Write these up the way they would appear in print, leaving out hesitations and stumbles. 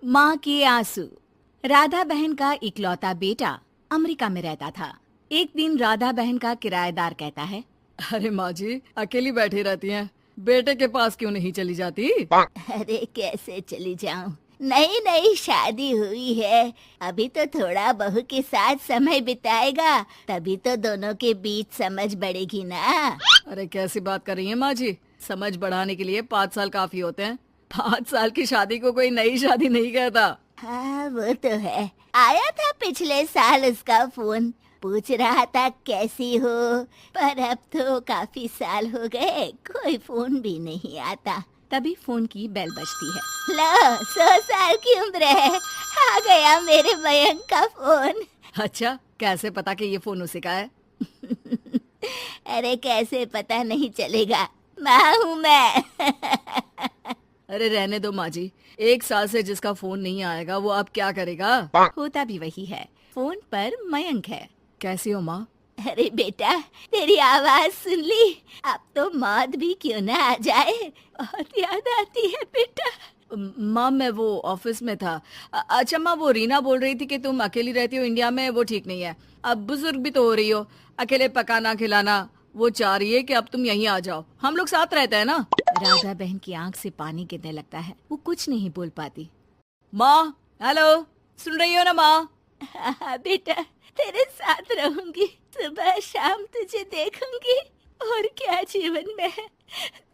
माँ के आंसू। राधा बहन का इकलौता बेटा अमेरिका में रहता था। एक दिन राधा बहन का किराएदार कहता है, अरे माँ जी अकेली बैठी रहती हैं, बेटे के पास क्यों नहीं चली जाती? अरे कैसे चली जाऊं, नई नई शादी हुई है। अभी तो थोड़ा बहू के साथ समय बिताएगा, तभी तो दोनों के बीच समझ बढ़ेगी ना। अरे कैसी बात कर रही हैं माँ जी, समझ बढ़ाने के लिए 5 साल काफी होते हैं। 5 साल की शादी को कोई नई शादी नहीं कहता। हाँ वो तो है। आया था पिछले साल उसका फोन, पूछ रहा था कैसी हो, पर अब तो काफी साल हो गए, कोई फोन भी नहीं आता। तभी फोन की बेल बजती है। लो 100 साल की उम्र है, आ गया मेरे मयंक का फोन। अच्छा, कैसे पता कि ये फोन उसी का है? अरे कैसे पता नहीं चलेगा, माँ हूँ मैं। अरे रहने दो माँ जी, 1 साल से जिसका फोन नहीं आएगा वो अब क्या करेगा? होता भी वही है। फोन पर मयंक है। कैसी हो माँ? अरे बेटा, तेरी आवाज सुन ली, अब तो मौत भी क्यों ना आ जाए, बहुत याद आती है बेटा। माँ मैं वो ऑफिस में था। अच्छा माँ, वो रीना बोल रही थी कि तुम अकेली रहती हो इंडिया में, वो ठीक नहीं है। अब बुजुर्ग भी तो हो रही हो, अकेले पकाना खिलाना, वो चाह रही है कि अब तुम यहीं आ जाओ, हम लोग साथ रहते हैं ना। राधा बहन की आंख से पानी गिरने लगता है। वो कुछ नहीं बोल पाती। माँ हेलो, सुन रही हो ना माँ? हाँ बेटा, तेरे साथ रहूंगी, सुबह शाम तुझे देखूंगी, और क्या जीवन में है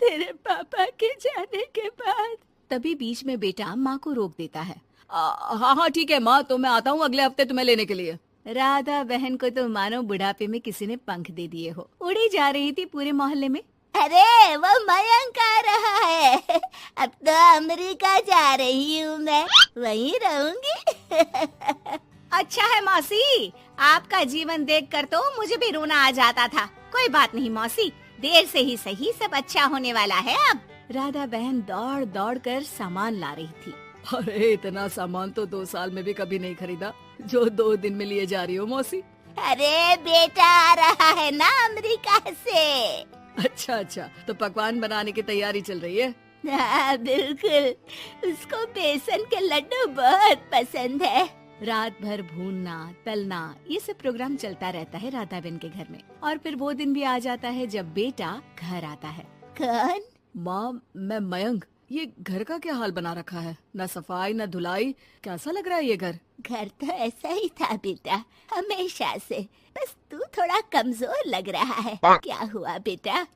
तेरे पापा के जाने के बाद। तभी बीच में बेटा माँ को रोक देता है। हाँ हाँ ठीक है माँ, तो मैं आता हूँ अगले हफ्ते तुम्हें लेने के लिए। राधा बहन को तो मानो बुढ़ापे में किसी ने पंख दे दिए हो। उड़ी जा रही थी पूरे मोहल्ले में। अरे वो मयंक आ रहा है, अब तो अमेरिका जा रही हूँ मैं, वहीं रहूंगी। अच्छा है मौसी, आपका जीवन देखकर तो मुझे भी रोना आ जाता था। कोई बात नहीं मौसी, देर से ही सही, सब अच्छा होने वाला है अब। राधा बहन दौड़ दौड़ कर सामान ला रही थी। अरे इतना सामान तो 2 साल में भी कभी नहीं खरीदा जो 2 दिन में लिए जा रही हो मौसी। अरे बेटा आ रहा है ना अमेरिका से। अच्छा अच्छा, तो पकवान बनाने की तैयारी चल रही है? हाँ बिल्कुल, उसको बेसन के लड्डू बहुत पसंद है। रात भर भूनना तलना ये सब प्रोग्राम चलता रहता है राधा बहन के घर में। और फिर वो दिन भी आ जाता है जब बेटा घर आता है। कौन? माँ मैं मयंक। ये घर का क्या हाल बना रखा है, न सफाई न धुलाई, कैसा लग रहा है ये घर? घर तो ऐसा ही था बेटा, हमेशा से, बस तू थोड़ा कमजोर लग रहा है। क्या हुआ बेटा?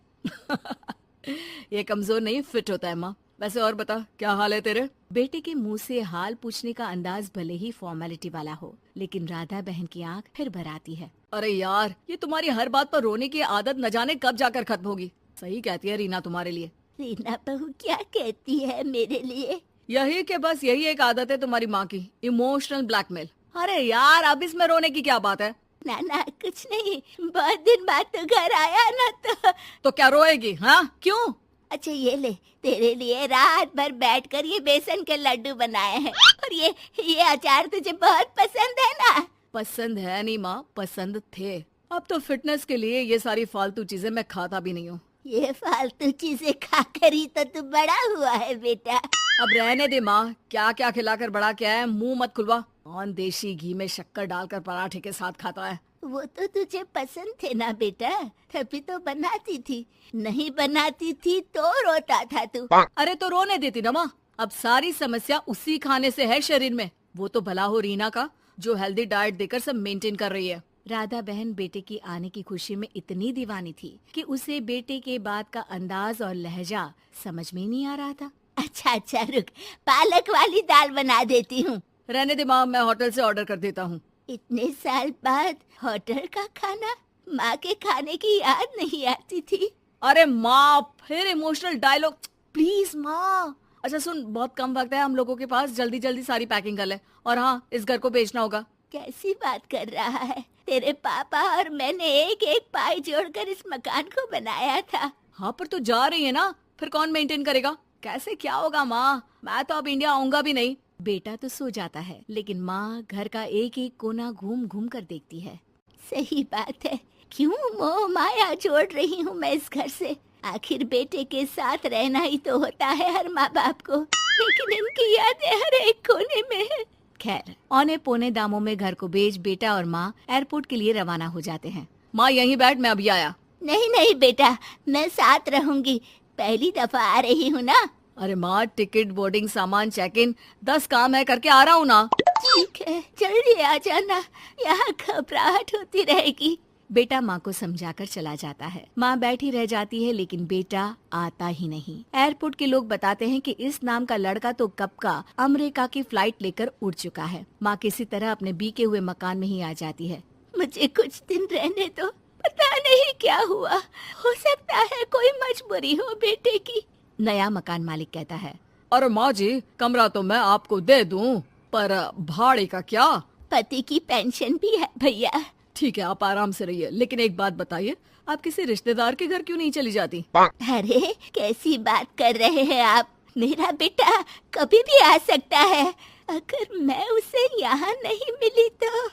ये कमजोर नहीं, फिट होता है माँ। वैसे और बता, क्या हाल है तेरे? बेटे के मुंह से हाल पूछने का अंदाज भले ही फॉर्मेलिटी वाला हो, लेकिन राधा बहन की आंख फिर भर आती है। अरे यार, ये तुम्हारी हर बात पर रोने की आदत न जाने कब जाकर खत्म होगी। सही कहती है रीना तुम्हारे लिए। रीना बहू क्या कहती है मेरे लिए? यही के बस यही एक आदत है तुम्हारी माँ की, इमोशनल ब्लैकमेल। अरे यार, अब इसमें रोने की क्या बात है? ना ना कुछ नहीं, बहुत दिन बाद तो घर आया ना, तो क्या रोएगी? हाँ क्यों? अच्छा ये ले, तेरे लिए रात भर बैठकर ये बेसन के लड्डू बनाए हैं, और ये अचार तुझे बहुत पसंद है ना? पसंद है नहीं माँ, पसंद थे। अब तो फिटनेस के लिए ये सारी फालतू चीजें मैं खाता भी नहीं हूँ। ये फालतू चीजें खाकर ही तो तू बड़ा हुआ है बेटा। अब रहने दे माँ, क्या क्या खिलाकर बड़ा किया है, मुंह मत खुलवा। कौन देशी घी में शक्कर डालकर पराठे के साथ खाता है? वो तो तुझे पसंद थे ना बेटा, तभी तो बनाती थी, नहीं बनाती थी तो रोता था तू। अरे तो रोने देती ना माँ, अब सारी समस्या उसी खाने से है शरीर में। वो तो भला हो रीना का, जो हेल्दी डाइट देकर सब मेंटेन कर रही है। राधा बहन बेटे की आने की खुशी में इतनी दीवानी थी कि उसे बेटे के बात का अंदाज और लहजा समझ में नहीं आ रहा था। अच्छा अच्छा रुक, पालक वाली दाल बना देती हूँ। रहने दे माँ, मैं होटल से ऑर्डर कर देता हूँ। इतने साल बाद होटल का खाना, माँ के खाने की याद नहीं आती थी। अरे माँ, फिर इमोशनल डायलॉग, प्लीज माँ। अच्छा सुन, बहुत कम वक्त है हम लोगों के पास, जल्दी जल्दी सारी पैकिंग कर ले। और हाँ, इस घर को बेचना होगा। कैसी बात कर रहा है? तेरे पापा और मैंने एक एक पाई जोड़कर इस मकान को बनाया था। हाँ पर तू जा रही है ना, फिर कौन मेंटेन करेगा? कैसे क्या होगा माँ, मैं तो अब इंडिया आऊंगा भी नहीं। बेटा तो सो जाता है, लेकिन माँ घर का एक एक कोना घूम घूम कर देखती है। सही बात है, क्यों मोह माया जोड़ रही हूँ मैं इस घर से? आखिर बेटे के साथ रहना ही तो होता है हर माँ बाप को। लेकिन इनकी यादें हर एक कोने में है। खैर, औने पौने दामों में घर को बेच बेटा और माँ एयरपोर्ट के लिए रवाना हो जाते हैं। माँ यहीं बैठ, मैं अभी आया। नहीं नहीं बेटा, मैं साथ रहूंगी, पहली दफा आ रही हूँ ना। अरे माँ, टिकट, बोर्डिंग, सामान, चेक इन, 10 काम है, करके आ रहा हूँ ना। ठीक है, जल्दी आ जाना, यहाँ घबराहट होती रहेगी। बेटा माँ को समझाकर चला जाता है। माँ बैठी रह जाती है लेकिन बेटा आता ही नहीं। एयरपोर्ट के लोग बताते हैं कि इस नाम का लड़का तो कब का अमेरिका की फ्लाइट लेकर उड़ चुका है। माँ किसी तरह अपने बीके हुए मकान में ही आ जाती है। मुझे कुछ दिन रहने दो, पता नहीं क्या हुआ, हो सकता है कोई मजबूरी हो बेटे की। नया मकान मालिक कहता है। अरे माँ जी, कमरा तो मैं आपको दे दूँ, पर भाड़े का क्या? पति की पेंशन भी है भैया। ठीक है, आप आराम से रहिए, लेकिन एक बात बताइए, आप किसी रिश्तेदार के घर क्यों नहीं चली जाती? अरे कैसी बात कर रहे हैं आप, मेरा बेटा कभी भी आ सकता है। अगर मैं उसे यहाँ नहीं मिली तो